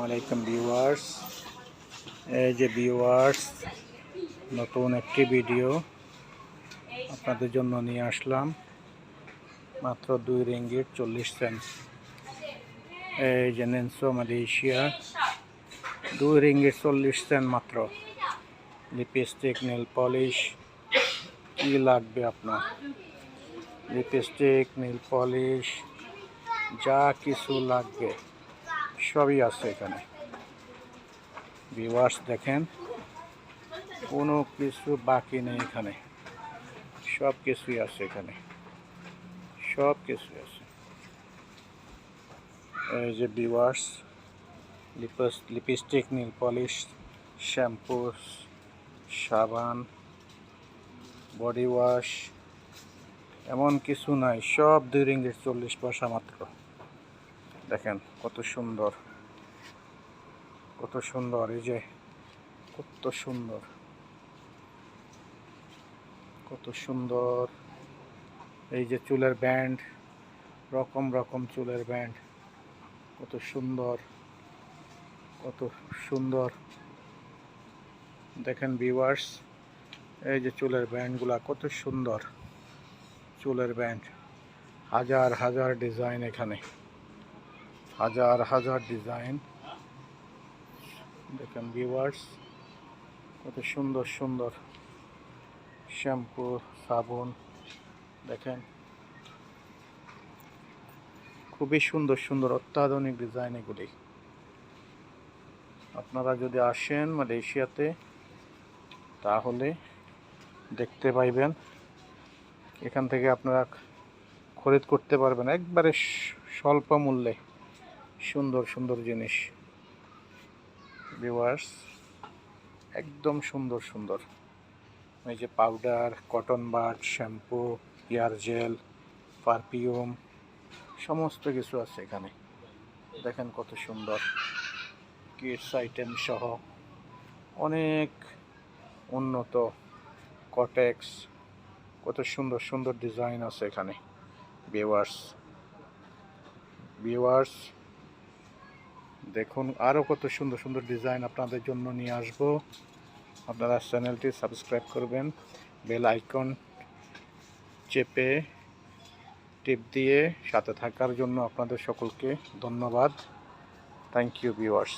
আলাইকুম ভিউয়ার্স। এই যে ভিউয়ার্স, নতুন একটি ভিডিও আপনাদের জন্য নিয়ে আসলাম। মাত্র 2 রিঙ্গিট 40 সেন্ট। এই যে নেনসো মালয়েশিয়া, 2 রিঙ্গিট 40 সেন্ট মাত্র। লিপস্টিক, নেল পলিশ, কি লাগবে আপনার? লিপস্টিক, নেল পলিশ, যা কিছু লাগবে সবই আছে এখানে। ভিউয়ার্স দেখেন, কোনো কিছু বাকি নেই এখানে, সব কিছুই আছে এখানে, সব কিছুই আছে। এই যে viewers, lipstick, nail polish, shampoo, সাবান, বডি ওয়াশ, এমন কিছু নাই, সব 2 রিঙ্গিট 40 পয়সা মাত্র। দেখেন কত সুন্দর, কত সুন্দর, এই যে কত সুন্দর, কত সুন্দর। এই যে চুলের ব্যান্ড, রকম রকম চুলের ব্যান্ড, কত সুন্দর, কত সুন্দর। দেখেন ভিউয়ার্স, এই যে চুলের ব্যান্ডগুলা কত সুন্দর। চুলের ব্যান্ড, হাজার হাজার ডিজাইন এখানে, হাজার হাজার ডিজাইন। দেখেন ভিউয়ার্স, কত সুন্দর সুন্দর শ্যাম্পু, সাবুন। দেখেন খুবই সুন্দর সুন্দর অত্যাধুনিক ডিজাইন এগুলি। আপনারা যদি আসেন মালয়েশিয়াতে তাহলে দেখতে পাইবেন, এখান থেকে আপনারা খরিদ করতে পারবেন একবারে স্বল্প মূল্যে সুন্দর সুন্দর জিনিস। ভিউয়ার্স, একদম সুন্দর সুন্দর। এই যে powder, cotton bud, shampoo, hair gel, perfume, সমস্ত কিছু আছে এখানে। দেখেন কত সুন্দর, কিডস আইটেম সহ অনেক উন্নত কটেক্স, কত সুন্দর সুন্দর ডিজাইন আছে এখানে। ভিউয়ার্স দেখুন, আরও কত সুন্দর সুন্দর ডিজাইন আপনাদের জন্য নিয়ে আসব। আপনারা চ্যানেলটি সাবস্ক্রাইব করবেন, বেল আইকন চেপে টিপ দিয়ে সাথে থাকার জন্য আপনাদের সকলকে ধন্যবাদ। Thank you viewers.